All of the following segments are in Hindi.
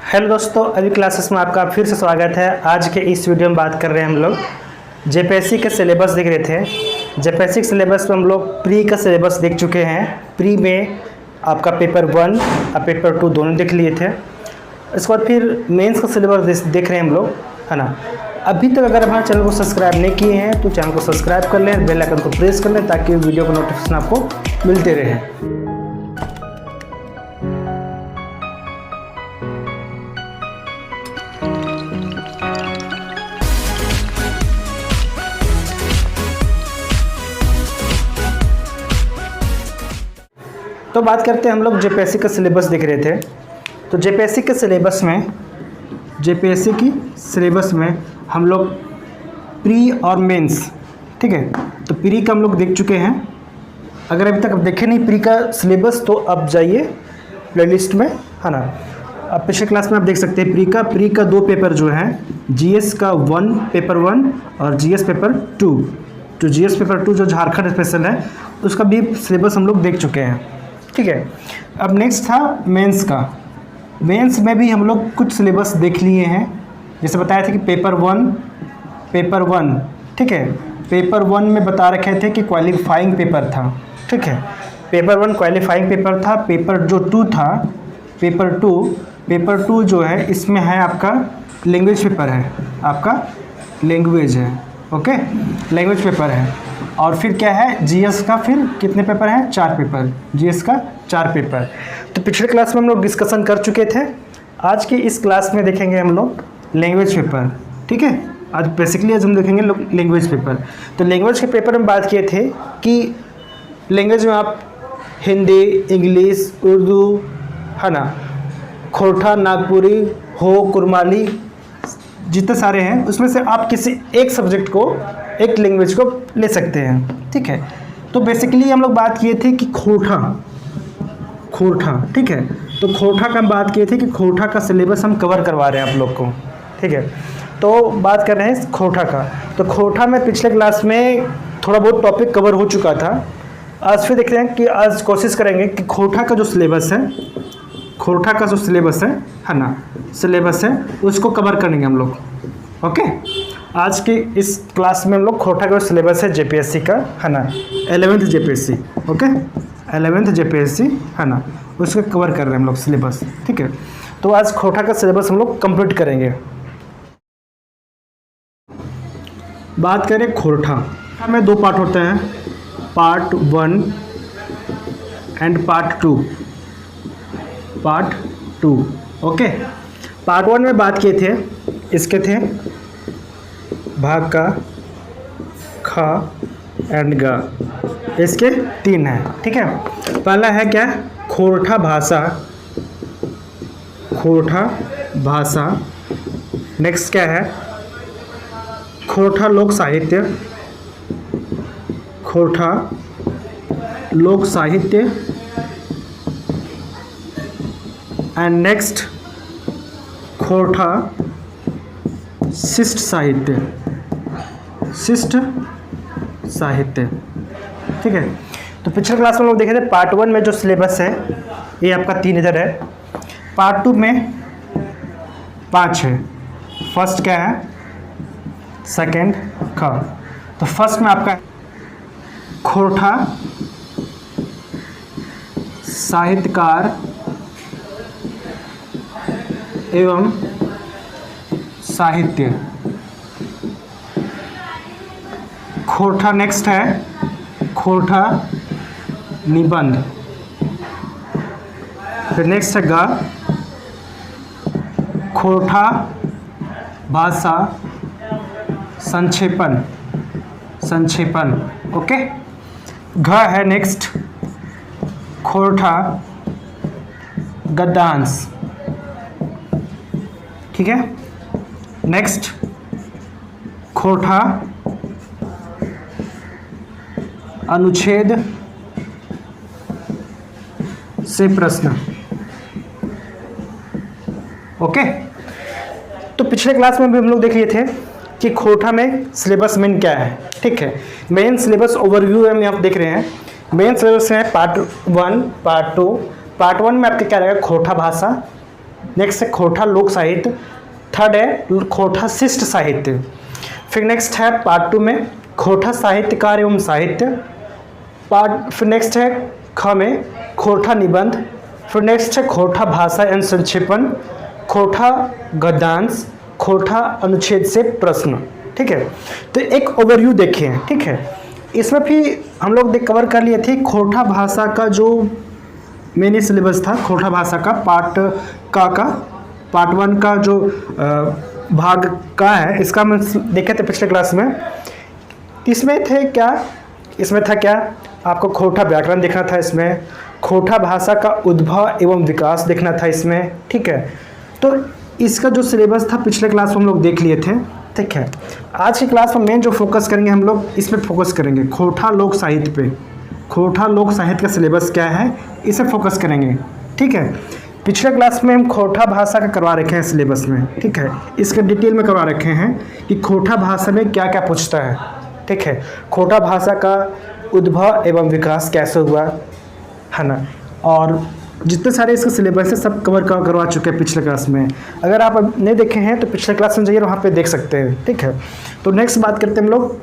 हेलो दोस्तों, अभी क्लासेस में आपका फिर से स्वागत है। आज के इस वीडियो में बात कर रहे हैं हम लोग जेपीएससी के सिलेबस देख रहे थे। जेपीएससी के सिलेबस में हम लोग प्री का सिलेबस देख चुके हैं। प्री में आपका पेपर 1 और पेपर 2 दोनों देख लिए थे। इसके बाद फिर मेंस का सिलेबस देख रहे हैं हम लोग, है ना। अभी तक अगर हमारे चैनल को सब्सक्राइब नहीं किए हैं तो चैनल को सब्सक्राइब कर लें, बेल आइकन को प्रेस कर लें ताकि वीडियो का नोटिफिकेशन आपको मिलते रहे। तो बात करते हैं हम लोग जेपीएससी का सिलेबस देख रहे थे। तो जेपीएससी के सिलेबस में हम लोग प्री और मेंस, ठीक है। तो प्री का हम लोग देख चुके हैं। अगर अभी तक आप देखे नहीं प्री का सिलेबस तो आप जाइए प्लेलिस्ट में, है ना। अब पिछले क्लास में आप देख सकते हैं प्री का 2 पेपर जो हैं, जीएस का पेपर 1 और जीएस पेपर 2। जो जीएस पेपर 2 जो झारखंड स्पेशल है उसका भी सिलेबस हम लोग देख चुके हैं, ठीक है। अब नेक्स्ट था मेंस का। मेंस में भी हम लोग कुछ सिलेबस देख लिए हैं। जैसे बताया था कि पेपर 1, ठीक है। पेपर 1 में बता रखे थे कि क्वालिफाइंग पेपर था, ठीक है। पेपर 1 क्वालिफाइंग पेपर था। पेपर जो 2 था, पेपर 2 जो है इसमें है आपका लैंग्वेज पेपर है, आपका लैंग्वेज है, ओके, लैंग्वेज पेपर है। और फिर क्या है, जीएस का फिर कितने पेपर हैं? 4 पेपर, जीएस का 4 पेपर। तो पिछले क्लास में हम लोग डिस्कशन कर चुके थे। आज की इस क्लास में देखेंगे हम लोग लैंग्वेज पेपर, ठीक है। आज बेसिकली हम देखेंगे लैंग्वेज पेपर। तो लैंग्वेज के पेपर में बात किए थे कि लैंग्वेज में आप हिंदी, इंग्लिश, उर्दू, है ना, खोरठा, नागपुरी, हो, कुरमाली, जितने सारे हैं उसमें से आप किसी एक सब्जेक्ट को, एक लैंग्वेज को ले सकते हैं, ठीक है। तो बेसिकली हम लोग बात किए थे कि खोरठा, ठीक है। तो खोरठा का हम बात किए थे कि खोरठा का सिलेबस हम कवर करवा रहे हैं आप लोग को, ठीक है। तो बात कर रहे हैं खोरठा का। तो खोरठा में पिछले क्लास में थोड़ा बहुत टॉपिक कवर हो चुका था। आज फिर देख रहे हैं कि आज कोशिश करेंगे कि खोरठा का जो सिलेबस है, उसको कवर करेंगे हम लोग, ओके। आज की इस क्लास में हम लोग खोरठा का सिलेबस है जेपीएससी का, है ना, 11th JPSC, okay, 11th JPSC, है ना, उसको कवर कर रहे हैं हम लोग सिलेबस, ठीक है। तो आज खोरठा का सिलेबस हम लोग कंप्लीट करेंगे। बात करें खोरठा में 2 पार्ट होते हैं, part 1 and part 2, okay. Part 1 में बात किए थे, इसके थे भाग का, खा एंड गा, इसके 3 हैं, ठीक है। पहला है क्या? खोरठा भाषा। नेक्स्ट क्या है? खोरठा लोक साहित्य, एंड नेक्स्ट खोरठा शिष्ट साहित्य, ठीक है। तो पिछले क्लास में हम लोग देखे थे पार्ट 1 में जो सिलेबस है ये आपका 3 इधर है। पार्ट 2 में 5 है। फर्स्ट क्या है? सेकंड ख। तो फर्स्ट में आपका खोरठा साहित्यकार एवं साहित्य। खोरठा नेक्स्ट है खोरठा निबंध। फिर नेक्स्ट है गा, खोरठा भाषा संक्षेपण, ओके। घ है नेक्स्ट खोरठा गद्यांश, ठीक है। नेक्स्ट खोरठा अनुच्छेद से प्रश्न, ओके। तो पिछले क्लास में भी हम लोग देख लिए थे कि खोरठा में सिलेबस मेन क्या है, ठीक है। मेन सिलेबस ओवरव्यू में आप देख रहे हैं। मेन सिलेबस है पार्ट 1, पार्ट 2। पार्ट 1 में आपके क्या रहेगा? खोरठा भाषा, नेक्स्ट है खोटा लोक साहित्य, थर्ड है खोटा शिष्ट साहित्य। फिर नेक्स्ट है पार्ट 2 में खोटा साहित्यकार एवं साहित्य, फिर नेक्स्ट है ख में खोटा निबंध, फिर नेक्स्ट है खोटा भाषा एवं संक्षेपण, खोटा गद्यांश, खोटा अनुच्छेद से प्रश्न। ठीक है, तो एक ओवरव्यू देखें। ठीक है, इसमें भी हम लोग कवर कर लिए थे खोटा भाषा का जो मेन सिलेबस था, खोटा भाषा का पार्ट 1 का जो भाग का है, इसका हम देखे थे पिछले क्लास में। इसमें था क्या, आपको खोटा व्याकरण देखना था, इसमें खोटा भाषा का उद्भव एवं विकास देखना था इसमें। ठीक है, तो इसका जो सिलेबस था पिछले क्लास में हम लोग देख लिए थे। ठीक है, आज की क्लास में मेन जो फोकस करेंगे हम लोग, इसमें फोकस करेंगे खोटा लोक साहित्य पे। खोटा लोक साहित्य का सिलेबस क्या है, इसे फोकस करेंगे। ठीक है, पिछले क्लास में हम खोटा भाषा का करवा रखे हैं सिलेबस में। ठीक है, इसके डिटेल में करवा रखे हैं कि खोटा भाषा में क्या क्या पूछता है। ठीक है, खोटा भाषा का उद्भव एवं विकास कैसे हुआ है ना, और जितने सारे इसके सिलेबस है सब कवर करवा चुके हैं पिछले क्लास में। अगर आप नहीं देखे हैं तो पिछले क्लास में जाइए, वहाँ पे देख सकते हैं। ठीक है, तो नेक्स्ट बात करते हैं हम लोग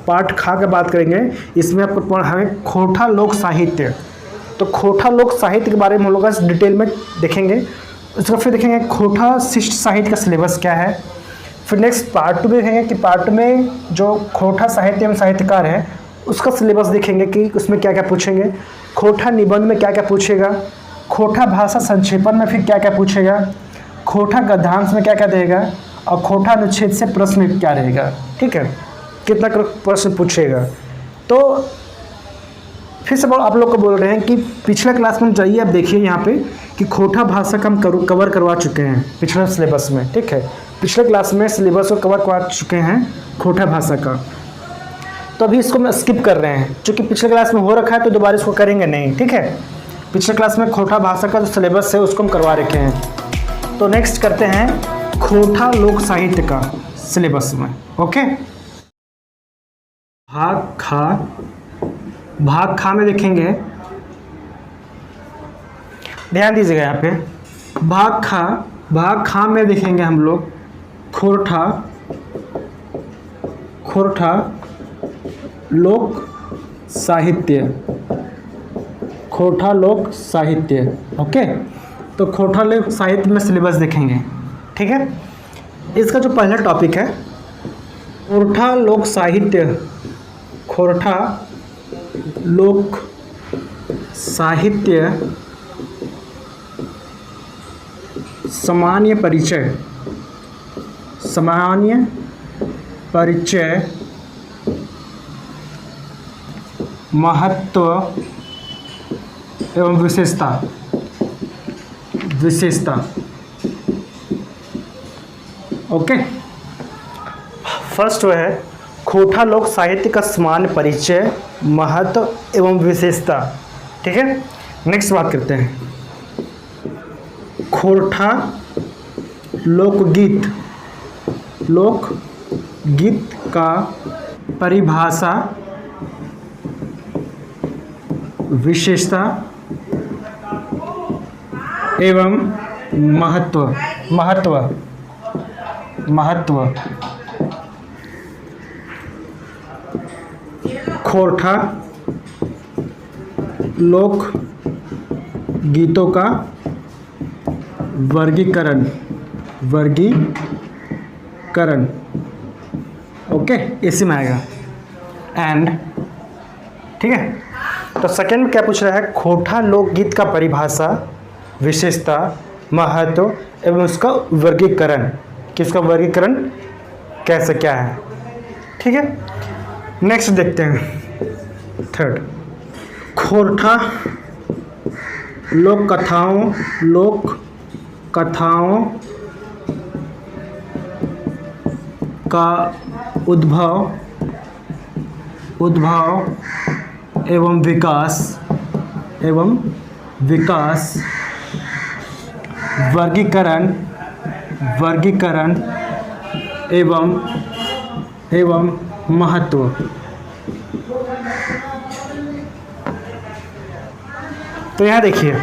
पार्ट खा का बात करेंगे। इसमें आपको पढ़ा है खोटा लोक साहित्य। तो खोटा लोक साहित्य के बारे में हम लोग डिटेल में देखेंगे। उसके फिर देखेंगे खोटा शिष्ट साहित्य का सिलेबस क्या है। फिर नेक्स्ट पार्ट 2 देखेंगे कि पार्ट में जो खोटा साहित्य एवं साहित्यकार है उसका सिलेबस देखेंगे कि उसमें क्या क्या पूछेंगे। खोटा निबंध में क्या क्या पूछेगा, खोटा भाषा संक्षेपण में फिर क्या क्या पूछेगा, खोटा गद्यांश में क्या क्या देगा, और खोटा अनुच्छेद से प्रश्न क्या रहेगा। ठीक है, कितना प्रश्न पूछेगा। तो फिर से आप लोग को बोल रहे हैं कि पिछले क्लास में जाइए, आप देखिए यहाँ पे कि खोटा भाषा का हम कवर करवा चुके हैं पिछले सिलेबस में। ठीक है, पिछले क्लास में सिलेबस को कवर करवा चुके हैं खोटा भाषा का। तो अभी इसको हम स्किप कर रहे हैं, क्योंकि पिछले क्लास में हो रखा है तो दोबारा इसको करेंगे नहीं। ठीक है, पिछले क्लास में खोटा भाषा का जो सिलेबस है उसको हम करवा रखे हैं। तो नेक्स्ट करते हैं खोटा लोक साहित्य का सिलेबस में। ओके, भाग खा में देखेंगे, ध्यान दीजिएगा यहाँ पे। भाग खा में देखेंगे हम लोग खोटा लोक साहित्य। खोटा लोक साहित्य। ओके, तो खोटा लोक साहित्य में सिलेबस देखेंगे। ठीक है, इसका जो पहला टॉपिक है खोटा लोक साहित्य, खोटा लोक साहित्य सामान्य परिचय, महत्व एवं विशेषता। ओके, फर्स्ट वो है खोटा लोक साहित्य का सामान्य परिचय, महत्व एवं विशेषता। ठीक है, नेक्स्ट बात करते हैं खोटा लोकगीत का परिभाषा, विशेषता एवं महत्व। खोटा लोक गीतों का वर्गीकरण। ओके, इसी में आएगा एंड। ठीक है, तो सेकंड में क्या पूछ रहा है, खोटा लोकगीत का परिभाषा, विशेषता, महत्व एवं उसका वर्गीकरण, कि इसका वर्गीकरण कैसे क्या है। ठीक है, नेक्स्ट देखते हैं थर्ड, खोटा लोक कथाओं का उद्भव एवं विकास, वर्गीकरण एवं महत्व। तो यहाँ देखिए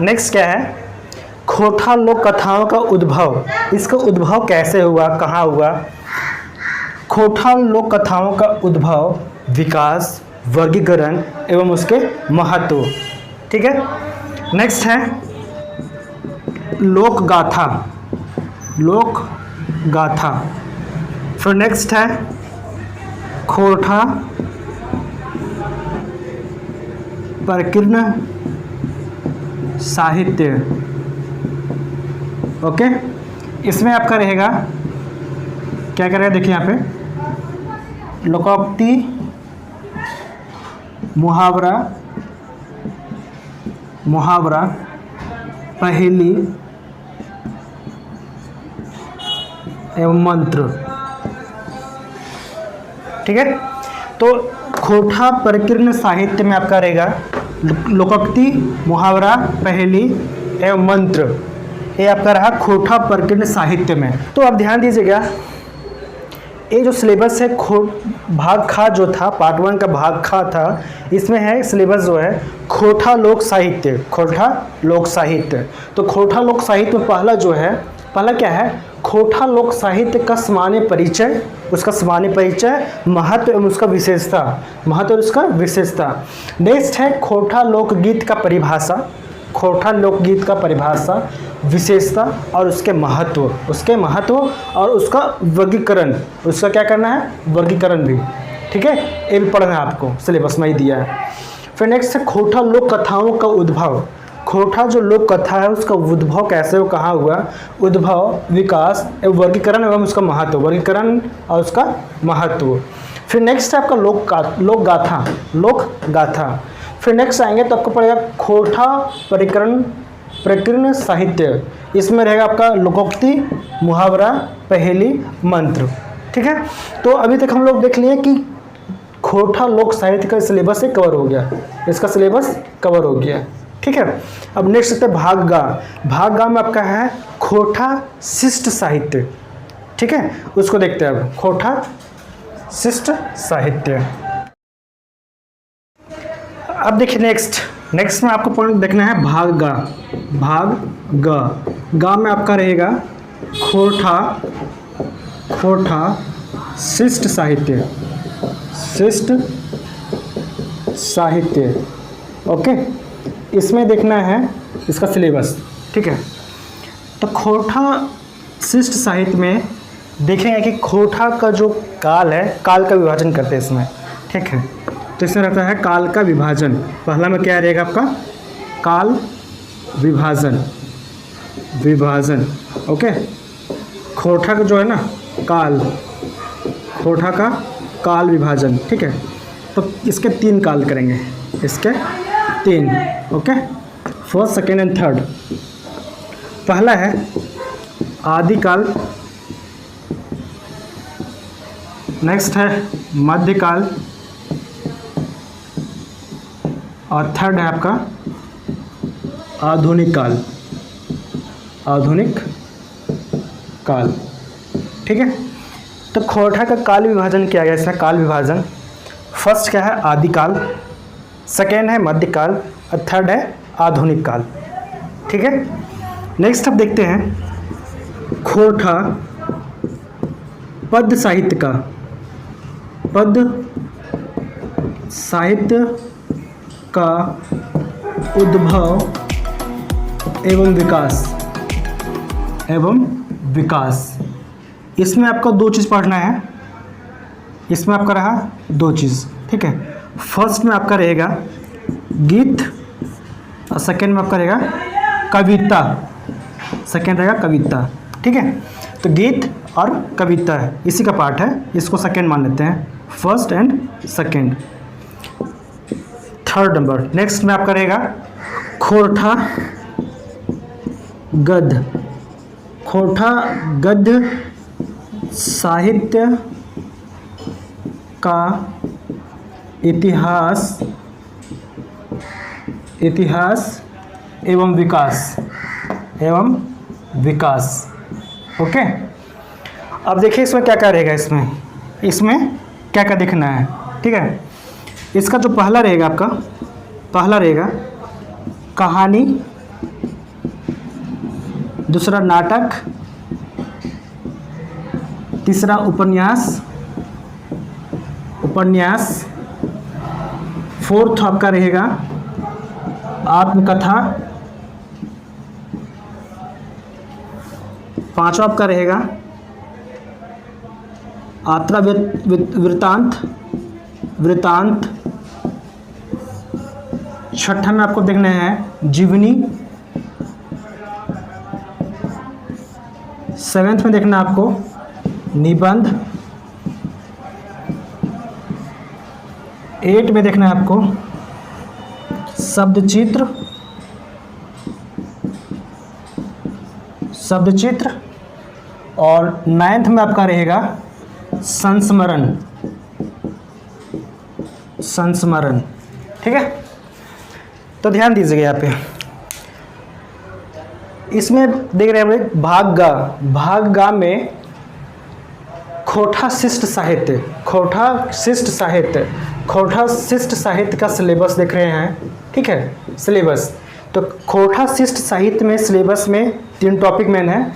नेक्स्ट क्या है, खोटा लोक कथाओं का उद्भव, इसका उद्भव कैसे हुआ, कहाँ हुआ? खोटा लोक कथाओं का उद्भव, विकास, वर्गीकरण एवं उसके महत्व। ठीक है, नेक्स्ट है लोक गाथा, लोक गाथा। फिर नेक्स्ट है खोटा प्रकीर्ण साहित्य। ओके, इसमें आपका रहेगा क्या करेगा, देखिए यहाँ पे लोकोक्ति, मुहावरा, मुहावरा, पहेली एवं मंत्र। ठीक है, तो खोटा प्रकीर्ण साहित्य में आपका रहेगा लोकोक्ति, मुहावरा, पहेली एवं मंत्र। ये आपका रहा खोटा प्रकीर्ण साहित्य में। तो आप ध्यान दीजिएगा, ये जो सिलेबस है भाग खा जो था, पार्ट 1 का भाग खा था, इसमें है सिलेबस जो है खोटा लोक साहित्य, खोटा लोक साहित्य। तो खोटा लोक साहित्य में पहला जो है, पहला क्या है, खोटा लोक साहित्य का सामान्य परिचय, उसका सामान्य परिचय, महत्व एवं उसका विशेषता, महत्व और उसका विशेषता। नेक्स्ट है खोटा लोकगीत का परिभाषा, खोटा लोकगीत का परिभाषा, विशेषता और उसके महत्व, उसके महत्व और उसका वर्गीकरण, उसका क्या करना है, वर्गीकरण भी। ठीक है, ये भी पढ़ना है आपको, सिलेबस में ही दिया है। फिर नेक्स्ट है खोटा लोक कथाओं का उद्भव, खोटा जो लोक कथा है उसका उद्भव कैसे हो, कहाँ हुआ, उद्भव, विकास एवं वर्गीकरण एवं उसका महत्व, वर्गीकरण और उसका महत्व। फिर नेक्स्ट है आपका लोक गाथा, लोक गाथा। फिर नेक्स्ट आएंगे तो आपको पड़ेगा खोटा प्रकीर्ण साहित्य, इसमें रहेगा आपका लोकोक्ति, मुहावरा, पहेली, मंत्र। ठीक है, तो अभी तक हम लोग देख लिए कि खोटा लोक साहित्य का सिलेबस से कवर हो गया, इसका सिलेबस कवर हो गया। ठीक है, अब नेक्स्ट है भाग गा। भाग गा में आपका है खोटा शिष्ट साहित्य। ठीक है, उसको देखते हैं अब, खोटा शिष्ट साहित्य। अब देखिए नेक्स्ट में आपको पॉइंट देखना है भाग गा, भाग गा। गा में आपका रहेगा खोटा शिष्ट साहित्य, शिष्ट साहित्य। ओके, इसमें देखना है इसका सिलेबस। ठीक है, तो खोटा शिष्ट साहित्य में देखेंगे कि खोटा का जो काल है, काल का विभाजन करते हैं इसमें। ठीक है, तो इसमें रहता है काल का विभाजन। पहला में क्या रहेगा आपका, काल विभाजन, विभाजन। ओके, खोटा का जो है ना काल, खोटा का काल विभाजन। ठीक है, तो इसके 3 काल करेंगे, इसके 3। Okay, first, second and third. पहला है आदिकाल, नेक्स्ट है मध्यकाल और थर्ड है आपका आधुनिक काल, आधुनिक काल। ठीक है, तो खोटा का काल विभाजन किया गया इसमें, काल विभाजन। फर्स्ट क्या है, आदिकाल, सेकेंड है मध्यकाल और थर्ड है आधुनिक काल। ठीक है, नेक्स्ट अब देखते हैं खोटा पद्य साहित्य का, पद्य साहित्य का उद्भव एवं विकास, एवं विकास। इसमें आपको 2 चीज़ पढ़ना है, इसमें आपका रहा 2 चीज़। ठीक है, फर्स्ट में आपका रहेगा गीत और सेकेंड में आपका रहेगा कविता, सेकेंड रहेगा कविता। ठीक है, तो गीत और कविता इसी का पार्ट है, इसको सेकेंड मान लेते हैं, first and second. Third number next में आपका रहेगा खोटा गद्य, खोटा गद्य साहित्य का इतिहास, इतिहास एवं विकास, एवं विकास। ओके, अब देखिए इसमें क्या क्या रहेगा, इसमें क्या क्या देखना है। ठीक है, इसका जो पहला रहेगा आपका, पहला रहेगा कहानी दूसरा नाटक, तीसरा उपन्यास, फोर्थ आपका रहेगा आत्मकथा, पांचवा आपका रहेगा आत्रा वृतांत, छठा में आपको देखना है जीवनी, सेवेंथ में देखना है आपको निबंध, 8 में देखना है आपको शब्द चित्र और 9th में आपका रहेगा संस्मरण। ठीक है, तो ध्यान दीजिएगा यहाँ पे, इसमें देख रहे हैं भाग गा में खोटा शिष्ट साहित्य का सिलेबस देख रहे हैं। ठीक है, सिलेबस तो खोटा शिष्ट साहित्य में सिलेबस में 3 टॉपिक मेन है,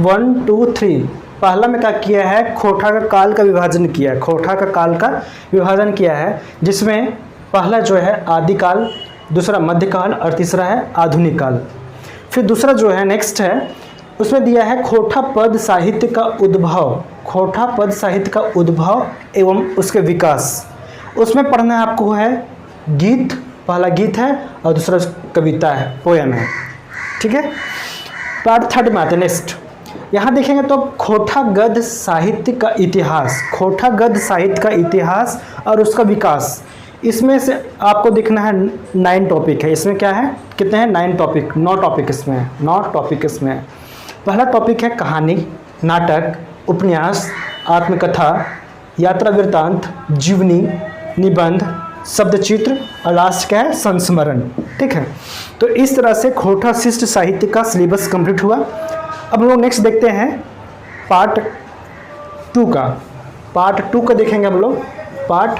1 2 3। पहला में क्या किया है, खोटा का काल का विभाजन किया है, जिसमें पहला जो है आदिकाल, दूसरा मध्यकाल और तीसरा है आधुनिक काल। फिर दूसरा जो है नेक्स्ट है, उसमें दिया है खोटा पद साहित्य का उद्भव एवं उसके विकास। उसमें पढ़ना है आपको है गीत, पहला गीत है और दूसरा कविता है, पोयम है। ठीक है, पार्ट 3 में आते हैं नेक्स्ट। यहाँ देखेंगे तो खोटा गद्य साहित्य का इतिहास और उसका विकास। इसमें से आपको देखना है 9 टॉपिक है। इसमें क्या है, कितने हैं, 9 टॉपिक, 9 टॉपिक इसमें है। पहला टॉपिक है कहानी, नाटक, उपन्यास, आत्मकथा, यात्रा वृत्तांत, जीवनी, निबंध, शब्द चित्र और लास्ट क्या है, संस्मरण। ठीक है, तो इस तरह से खोटा शिष्ट साहित्य का सिलेबस कंप्लीट हुआ। अब हम लोग नेक्स्ट देखते हैं पार्ट 2 का। पार्ट 2 का देखेंगे हम लोग। पार्ट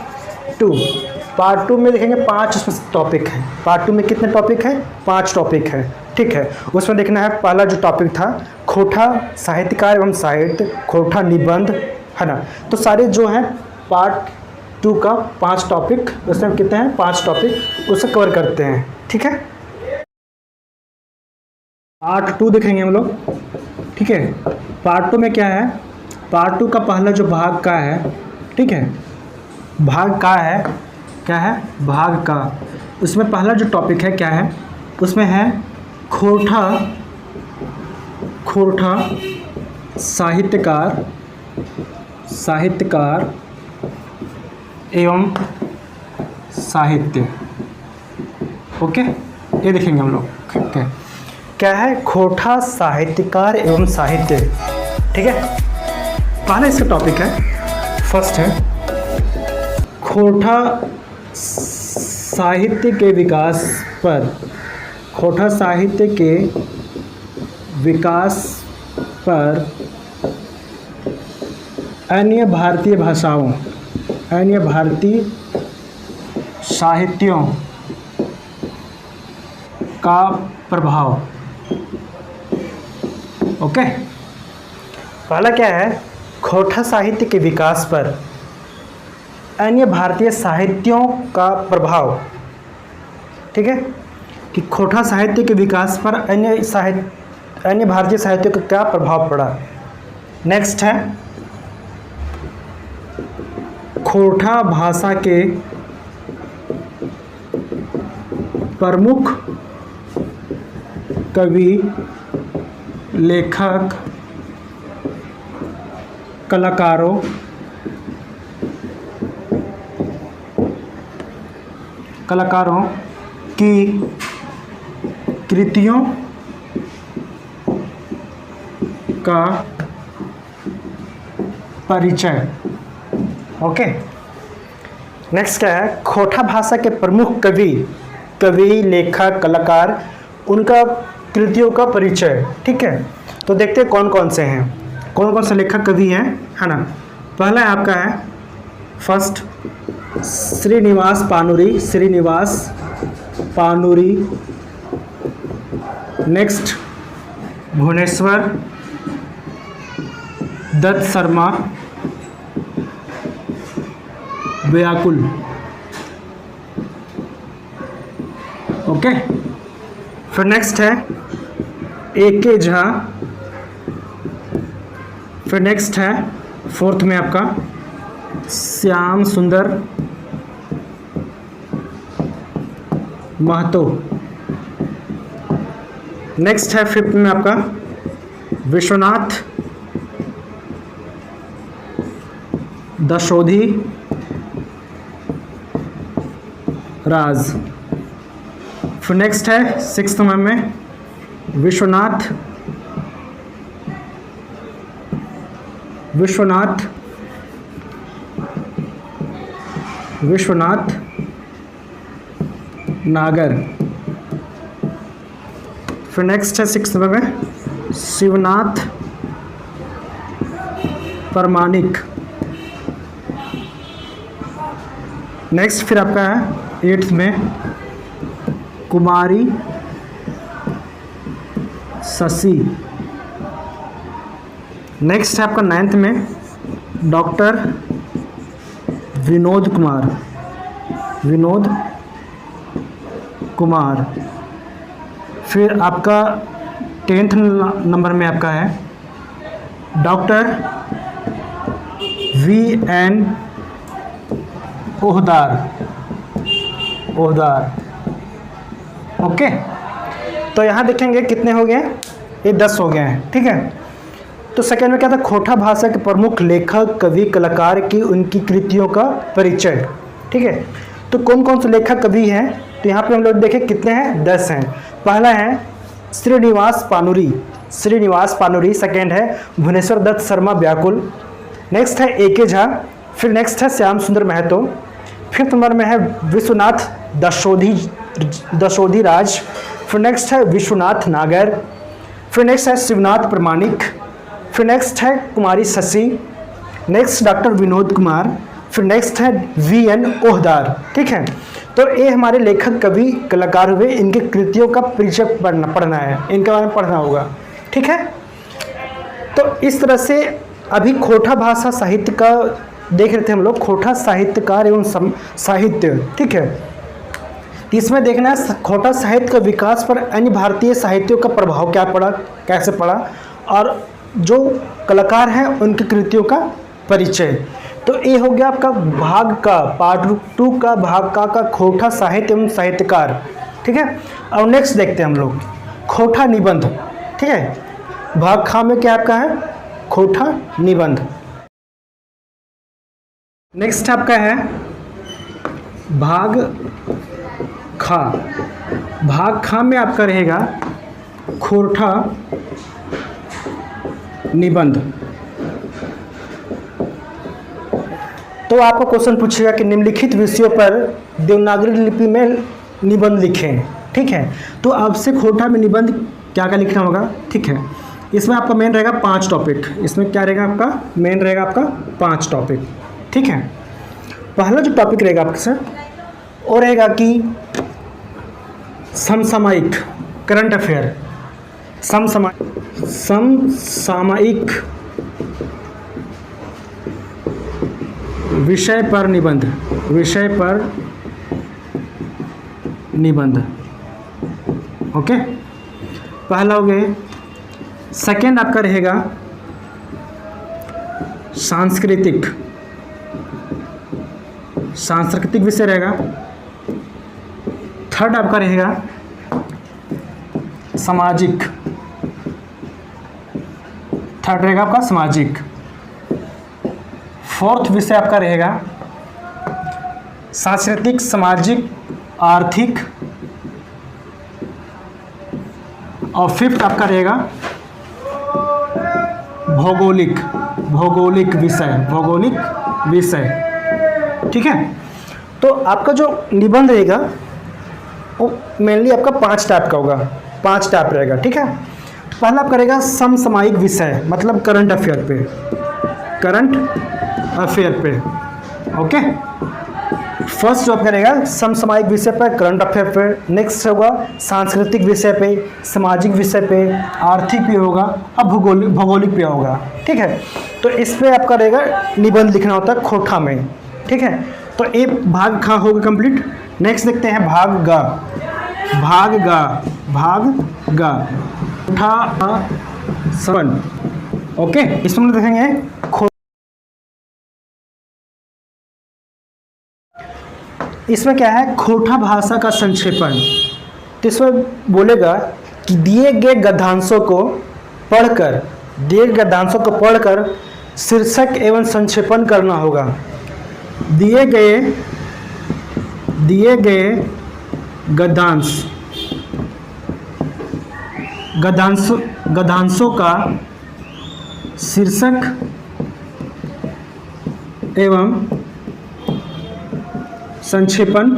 2 में देखेंगे 5 टॉपिक हैं। पार्ट 2 में कितने टॉपिक हैं, 5 टॉपिक है। ठीक है, उसमें देखना है पहला जो टॉपिक था खोटा साहित्यकार एवं साहित्य, खोटा निबंध, है ना। तो सारे जो हैं पार्ट 2 का 5 टॉपिक, उसमें कितने हैं, 5 टॉपिक, उसे कवर करते हैं। ठीक है, पार्ट 2 देखेंगे हम लोग। ठीक है, पार्ट 2 में क्या है, पार्ट 2 का पहला जो भाग का है, ठीक है, भाग का, उसमें पहला जो टॉपिक है क्या है, उसमें है खोटा साहित्यकार एवं साहित्य। ओके, ये देखेंगे हम लोग। ठीक है, क्या है, खोटा साहित्यकार एवं साहित्य। ठीक है, पहला इसका टॉपिक है, फर्स्ट है खोटा साहित्य के विकास पर, खोटा साहित्य के विकास पर अन्य भारतीय भाषाओं, अन्य भारतीय साहित्यों का प्रभाव। ओके, पहला क्या है, खोटा साहित्य के विकास पर अन्य भारतीय साहित्यों का प्रभाव। ठीक है, कि खोटा साहित्य के विकास पर अन्य भारतीय साहित्यों का क्या प्रभाव पड़ा। नेक्स्ट है खोटा भाषा के प्रमुख कवि, लेखक, कलाकारों की कृतियों का परिचय। ओके, नेक्स्ट क्या है, खोटा भाषा के प्रमुख कवि, लेखक, कलाकार, उनका कृतियों का परिचय। ठीक है, तो देखते हैं कौन कौन से हैं, कौन कौन से लेखक कवि हैं, है ना। पहला है आपका है फर्स्ट श्रीनिवास पानुरी। नेक्स्ट भुवनेश्वर दत्त शर्मा व्याकुल। ओके, फिर नेक्स्ट है A.K. झा। फिर नेक्स्ट है फोर्थ में आपका श्याम सुंदर महतो। नेक्स्ट है फिफ्थ में आपका विश्वनाथ दशोधी राज। फिर नेक्स्ट है सिक्स्थ में विश्वनाथ नागर। फिर नेक्स्ट है सिक्स्थ में शिवनाथ परमाणिक। नेक्स्ट फिर आपका है एट्थ में कुमारी शशि। नेक्स्ट है आपका नाइन्थ में डॉक्टर विनोद कुमार। फिर आपका टेंथ नंबर में आपका है डॉक्टर V.N. ओहदार। ओके, तो यहाँ देखेंगे कितने हो गए, ये 10 हो गए हैं। ठीक है, तो सेकेंड में क्या था, खोटा भाषा के प्रमुख लेखक कवि कलाकार की उनकी कृतियों का परिचय। ठीक है, तो कौन कौन से लेखक कवि हैं, तो यहाँ पे हम लोग देखें कितने हैं, 10 हैं। पहला है श्रीनिवास पानुरी। सेकेंड है भुवनेश्वर दत्त शर्मा व्याकुल। नेक्स्ट है A.K. झा। फिर नेक्स्ट है श्याम सुंदर महतो। फिफ्थ नंबर में है विश्वनाथ दशोधी राज। फिर नेक्स्ट है विश्वनाथ नागर। फिर नेक्स्ट है शिवनाथ प्रमाणिक। फिर नेक्स्ट है कुमारी शशि। Next doctor Vinod Kumar. फिर नेक्स्ट है V.N. ओहदार। ठीक है, तो ये हमारे लेखक कवि कलाकार हुए, इनके कृतियों का परिचय पढ़ना है, इनके बारे में पढ़ना होगा। ठीक है, तो इस तरह से अभी खोटा भाषा साहित्य का देख रहे थे हम लोग, खोटा साहित्यकार एवं साहित्य। ठीक है, इसमें देखना है खोटा साहित्य का विकास पर अन्य भारतीय साहित्यों का प्रभाव क्या पड़ा, कैसे पड़ा, और जो कलाकार हैं उनकी कृतियों का परिचय। तो ये हो गया आपका भाग का पार्ट 2 का भाग का खोटा साहित्य एवं साहित्यकार। ठीक है, और नेक्स्ट देखते हैं हम लोग खोटा निबंध। ठीक है, भाग खा में क्या आपका है, खोटा निबंध। नेक्स्ट आपका है भाग खा में आपका रहेगा खोटा निबंध। तो आपको क्वेश्चन पूछेगा कि निम्नलिखित विषयों पर देवनागरी लिपि में निबंध लिखें। ठीक है, तो आपसे खोटा में निबंध क्या लिखना होगा। ठीक है, इसमें आपका मेन रहेगा 5 टॉपिक। इसमें क्या रहेगा आपका मेन रहेगा आपका 5 टॉपिक। ठीक है, पहला जो टॉपिक रहेगा आपके सर वो रहेगा कि समसामयिक करंट अफेयर, समसामयिक विषय पर निबंध। ओके, पहला हो गया। सेकेंड आपका रहेगा सांस्कृतिक विषय रहेगा। थर्ड आपका रहेगा सामाजिक, थर्ड रहेगा आपका सामाजिक। फोर्थ विषय आपका रहेगा सांस्कृतिक, सामाजिक, आर्थिक, और फिफ्थ आपका रहेगा भौगोलिक विषय। ठीक है, तो आपका जो निबंध रहेगा वो मेनली आपका 5 टाइप का होगा, 5 टाइप रहेगा। ठीक है, पहला आपका रहेगा समसामयिक विषय, मतलब करंट अफेयर पे। ओके, फर्स्ट जो आपका रहेगा समसामयिक विषय पर, करंट अफेयर पे, नेक्स्ट होगा सांस्कृतिक विषय पे, सामाजिक विषय पे, आर्थिक पे होगा, अब भौगोलिक पे होगा। ठीक है, तो इस पे आपका रहेगा निबंध लिखना होता है खोठा में। ठीक है, तो ये भाग खा होगा कंप्लीट। नेक्स्ट देखते हैं भाग ग। भाग ग खोठा सन। ओके, इसमें हम देखेंगे इसमें क्या है, खोठा भाषा का संक्षेपण। तो इसमें बोलेगा कि दिए गए गद्यांशों को पढ़कर शीर्षक एवं संक्षेपण करना होगा। दिए गए गद्यांशों का शीर्षक एवं संक्षेपण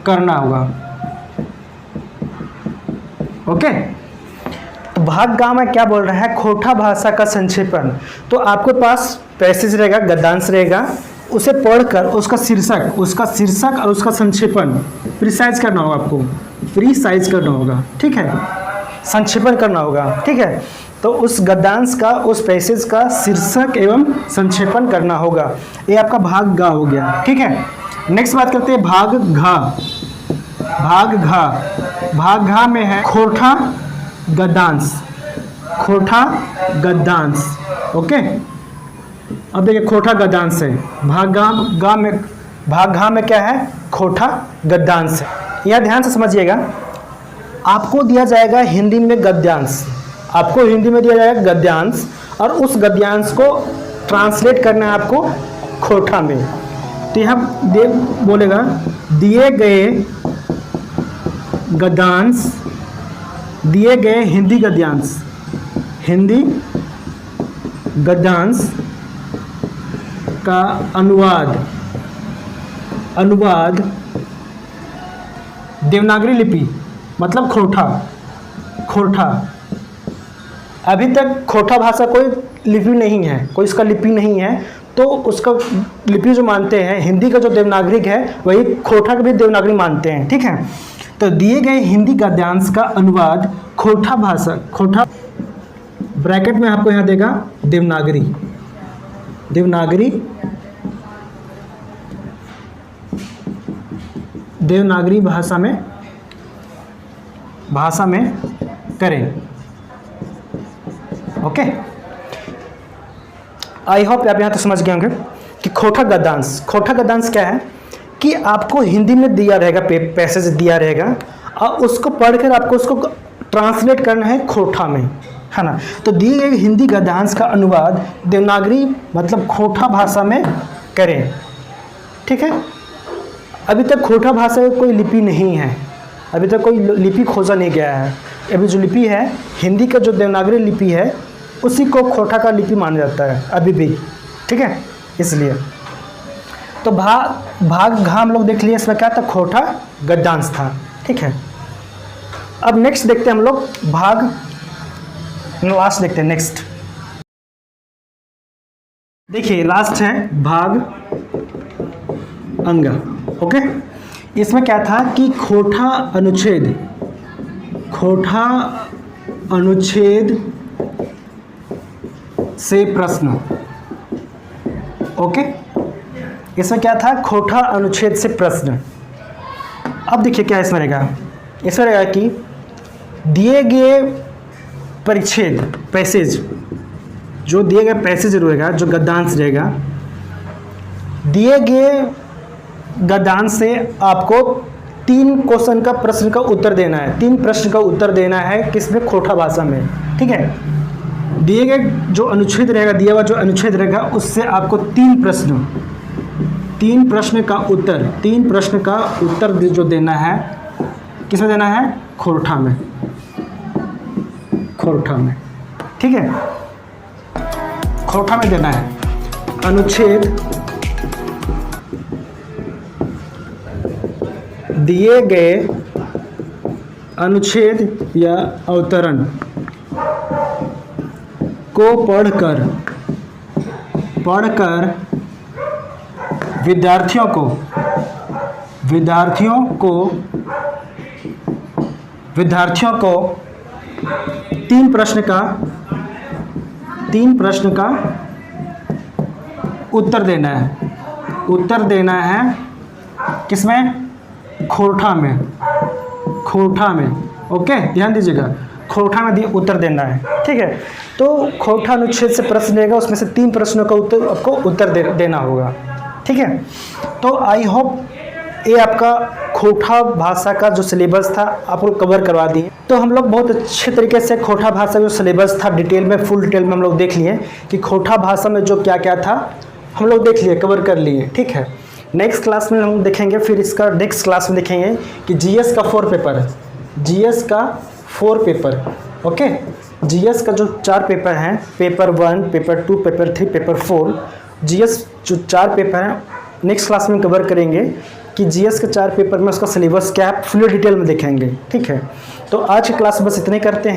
करना होगा। ओके, तो भाग ग में क्या बोल रहा है, खोठा भाषा का संक्षेपण। तो आपके पास पैसेज रहेगा, गद्यांश रहेगा, उसे पढ़कर उसका शीर्षक और उसका संक्षेपण प्रिसाइज करना होगा, आपको प्रिसाइज करना होगा। ठीक है, संक्षेपण करना होगा। ठीक है, तो उस गद्यांश का, उस पैसेज का शीर्षक एवं संक्षेपण करना होगा। ये आपका भाग ग हो गया। ठीक है, नेक्स्ट बात करते हैं भाग घ। भाग घ में है खोठा गद्यांश। ओके, अब देखिए खोठा गद्यांश है। भाग घ में क्या है, खोठा गद्यांश। यह ध्यान से समझिएगा, आपको दिया जाएगा हिंदी में गद्यांश, और उस गद्यांश को ट्रांसलेट करना है आपको खोठा में। तो यहाँ बोलेगा दिए गए हिंदी गद्यांश का अनुवाद देवनागरी लिपि, मतलब खोठा। अभी तक खोठा भाषा कोई लिपि नहीं है, कोई इसका लिपि नहीं है, तो उसका लिपि जो मानते हैं, हिंदी का जो देवनागरिक है वही खोठा का भी देवनागरी मानते हैं। ठीक है, तो दिए गए हिंदी गद्यांश का अनुवाद खोठा ब्रैकेट में आपको यहाँ देगा देवनागरी भाषा में करें। ओके, आई होप आप यहाँ तो समझ गए होंगे कि खोठा गद्यांश क्या है कि आपको हिंदी में दिया रहेगा, पैसेज दिया रहेगा, और उसको पढ़कर आपको उसको ट्रांसलेट करना है खोठा में, है ना। तो दिए गए हिंदी गद्यांश का अनुवाद देवनागरी मतलब खोठा भाषा में करें। ठीक है, अभी तक खोठा भाषा में कोई लिपि नहीं है, अभी तक कोई लिपि खोजा नहीं गया है। अभी जो लिपि है, हिंदी का जो देवनागरी लिपि है, उसी को खोठा का लिपि माना जाता है अभी भी। ठीक है, इसलिए तो भाग घ हम लोग देख लिए, इसमें क्या था, खोठा गद्यांश था। ठीक है, अब नेक्स्ट देखते हैं हम लोग लास्ट देखते हैं। नेक्स्ट देखिए, लास्ट है भाग अंग। ओके, इसमें क्या था कि खोठा अनुच्छेद से प्रश्न। ओके, इसमें क्या था, खोठा अनुच्छेद से प्रश्न। अब देखिए क्या इसमें रहेगा, कि दिए गए पैसेज जो दिए गए पैसेज रहेगा, जो गद्यांश रहेगा, दिए गए गद्यांश से आपको 3 क्वेश्चन का प्रश्न का उत्तर देना है। 3 प्रश्न का उत्तर देना है किसमें, खोठा भाषा में। ठीक है, दिए गए जो अनुच्छेद रहेगा, दिया हुआ जो अनुच्छेद रहेगा, उससे आपको 3 प्रश्न का उत्तर जो देना है, किसमें देना है, खोठा में। ठीक है, खोठा में देना है। अनुच्छेद दिए गए अनुच्छेद या अवतरण को पढ़कर पढ़कर विद्यार्थियों को तीन प्रश्न का उत्तर देना है किसमें? खोरठा में। ओके, ध्यान दीजिएगा, खोरठा में उत्तर देना है। ठीक है, तो खोरठा अनुच्छेद से प्रश्न देगा, उसमें से 3 प्रश्नों का आपको उत्तर देना होगा। ठीक है, तो आई होप ये आपका खोरठा भाषा का जो सिलेबस था आपको कवर करवा दिए। तो हम लोग बहुत अच्छे तरीके से खोरठा भाषा का जो सिलेबस था डिटेल में, फुल डिटेल में हम लोग देख लिए कि खोरठा भाषा में जो क्या क्या था हम लोग देख लिए, कवर कर लिए। ठीक है, नेक्स्ट क्लास में हम देखेंगे, फिर इसका नेक्स्ट क्लास में देखेंगे कि जीएस का 4 पेपर। ओके, जीएस का जो 4 पेपर हैं, paper 1, paper 2, paper 3, paper 4, GS जो 4 पेपर हैं नेक्स्ट क्लास में कवर करेंगे कि जीएस के 4 पेपर में उसका सिलेबस क्या है, फुल डिटेल में देखेंगे। ठीक है, तो आज की क्लास बस इतने करते हैं।